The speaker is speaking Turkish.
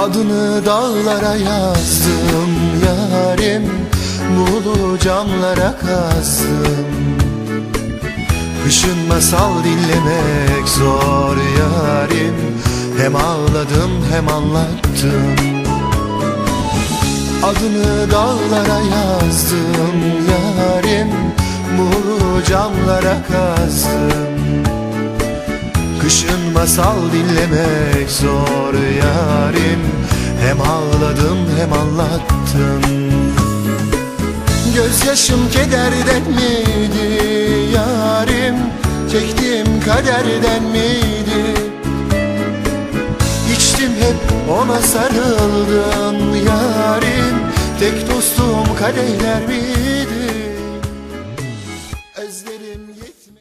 Adını dağlara yazdım yarim, Muğlu camlara kazdım. Kışın masal dinlemek zor yarim, hem ağladım hem anlattım. Adını dağlara yazdım yarim, Muğlu camlara kazdım. Kışın masal dinlemek zor yarim, hem ağladım hem anlattım. Gözyaşım kederden miydi yarim, çektiğim kaderden miydi? İçtim hep ona sarıldım yarim, tek dostum kadehler miydi?